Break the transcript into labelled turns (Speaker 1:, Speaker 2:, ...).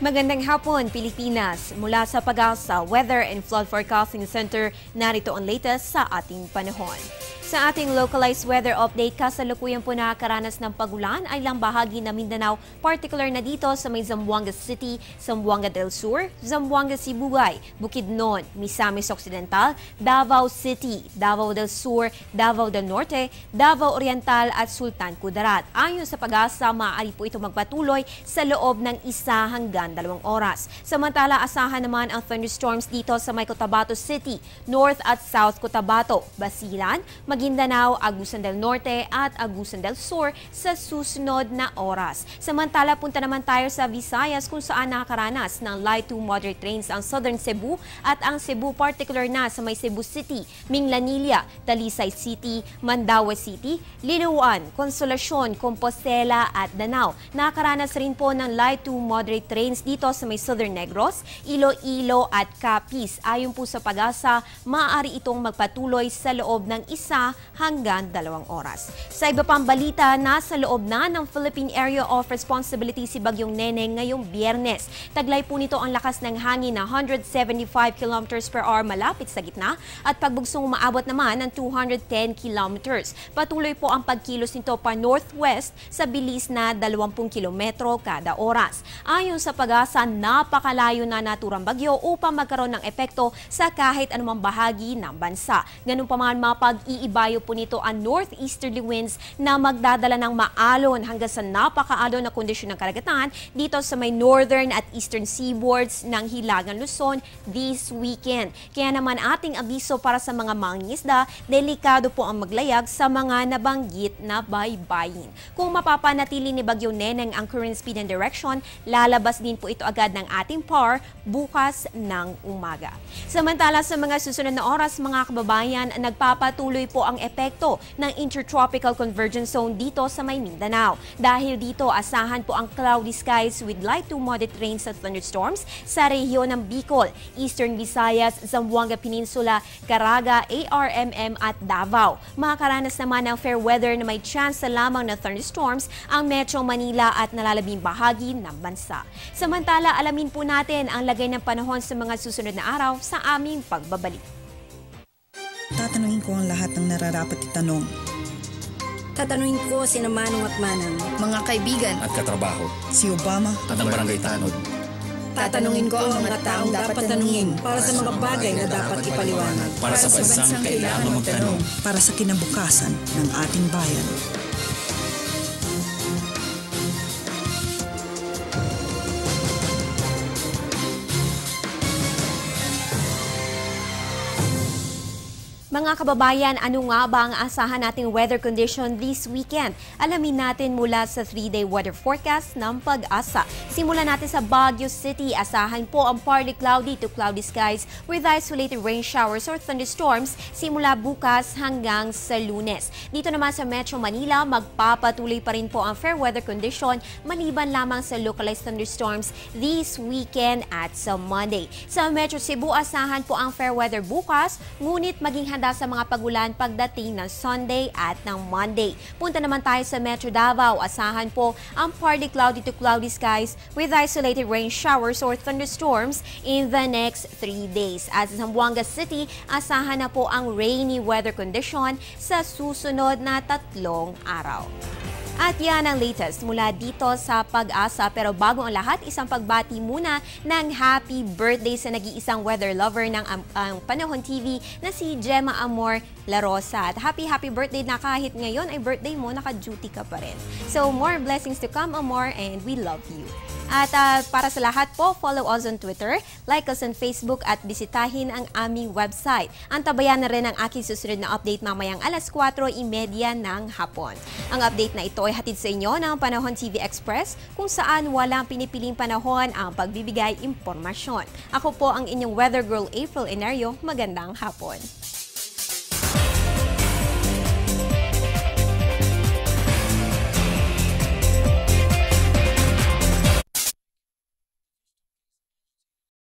Speaker 1: Magandang hapon, Pilipinas. Mula sa Pag-asa Weather and Flood Forecasting Center, narito ang latest sa ating panahon. Sa ating localized weather update, kasalukuyan po nakakaranas ng pagulan ay ilang bahagi ng Mindanao, particular na dito sa may Zamboanga City, Zamboanga del Sur, Zamboanga Sibugay, Bukidnon, Misamis Occidental, Davao City, Davao del Sur, Davao del Norte, Davao Oriental at Sultan Kudarat. Ayon sa Pag-asa, maaari po ito magpatuloy sa loob ng 1 hanggang 2 oras. Samantala, asahan naman ang thunderstorms dito sa may Cotabato City, North at South Cotabato, Basilan, Maguindanao, Agusan del Norte at Agusan del Sur sa susunod na oras. Samantala, punta naman tayo sa Visayas kung saan nakakaranas ng light to moderate rains ang Southern Cebu at ang Cebu particular na sa may Cebu City, Minglanilla, Talisay City, Mandaue City, Liloan, Consolacion, Compostela at Danao. Nakakaranas rin po ng light to moderate rains dito sa may Southern Negros, Iloilo at Capiz. Ayon po sa Pag-asa, maaari itong magpatuloy sa loob ng 1 hanggang 2 oras. Sa iba pang balita, nasa loob na ng Philippine Area of Responsibility si Bagyong Neneng ngayong Biyernes. Taglay po nito ang lakas ng hangin na 175 km/h malapit sa gitna at pagbugsong umaabot naman ng 210 km. Patuloy po ang pagkilos nito pa northwest sa bilis na 20 km kada oras. Ayon sa Pag-asa, napakalayo na naturang bagyo upang magkaroon ng epekto sa kahit anumang bahagi ng bansa. Ganun pa man, mapag-iibayo po nito ang northeasterly winds na magdadala ng maalon hanggang sa napakaalon na kondisyon ng karagatan dito sa may northern at eastern seaboards ng Hilagang Luzon this weekend. Kaya naman ating abiso para sa mga mangingisda, delikado po ang maglayag sa mga nabanggit na baybayin. Kung mapapanatili ni Bagyong Neneng ang current speed and direction, lalabas din po ito agad ng ating PAR bukas ng umaga. Samantala, sa mga susunod na oras, mga kababayan, nagpapatuloy po ang epekto ng Intertropical Convergence Zone dito sa may Mindanao. Dahil dito, asahan po ang cloudy skies with light to moderate rains at thunderstorms sa rehiyon ng Bicol, Eastern Visayas, Zamboanga Peninsula, Caraga, ARMM at Davao. Makakaranas naman ng fair weather na may chance lamang ng thunderstorms ang Metro Manila at nalalabing bahagi ng bansa. Samantala, alamin po natin ang lagay ng panahon sa mga susunod na araw sa aming pagbabalik.
Speaker 2: Tatanungin ko ang lahat ng nararapat itanong.
Speaker 3: Tatanungin ko sina Manong at Manang,
Speaker 4: mga kaibigan
Speaker 5: at katrabaho,
Speaker 2: Si Obama
Speaker 5: at ang barangay tanod.
Speaker 3: tatanungin ko ang mga taong dapat tanungin para sa mga bagay na dapat ipaliwanag.
Speaker 5: Para sa bansang kailangan magtanong.
Speaker 2: para sa kinabukasan ng ating bayan.
Speaker 1: Mga kababayan, ano nga ba ang asahan nating weather condition this weekend? Alamin natin mula sa 3-day weather forecast ng Pag-asa. Simulan natin sa Baguio City. Asahan po ang partly cloudy to cloudy skies with isolated rain showers or thunderstorms simula bukas hanggang sa Lunes. Dito naman sa Metro Manila, magpapatuloy pa rin po ang fair weather condition maliban lamang sa localized thunderstorms this weekend at sa Monday. Sa Metro Cebu, asahan po ang fair weather bukas, ngunit maging handa sa mga pagulan pagdating ng Sunday at ng Monday. Punta naman tayo sa Metro Davao. Asahan po ang partly cloudy to cloudy skies with isolated rain showers or thunderstorms in the next 3 days. At sa Zamboanga City, asahan na po ang rainy weather condition sa susunod na 3 araw. At yan ang latest mula dito sa Pag-asa. Pero bago ang lahat, isang pagbati muna ng happy birthday sa nag-iisang weather lover ng ang Panahon TV na si Gemma Amor La Rosa. At happy birthday na kahit ngayon ay birthday mo, naka-duty ka pa rin. So more blessings to come, Amor, and we love you. At para sa lahat po, follow us on Twitter, like us on Facebook at bisitahin ang aming website. Antabayan na rin ang aking susunod na update mamayang 4:30 ng hapon. Ang update na ito ay hatid sa inyo ng Panahon TV Express kung saan walang pinipiling panahon ang pagbibigay impormasyon. Ako po ang inyong weather girl April Enario. Magandang hapon.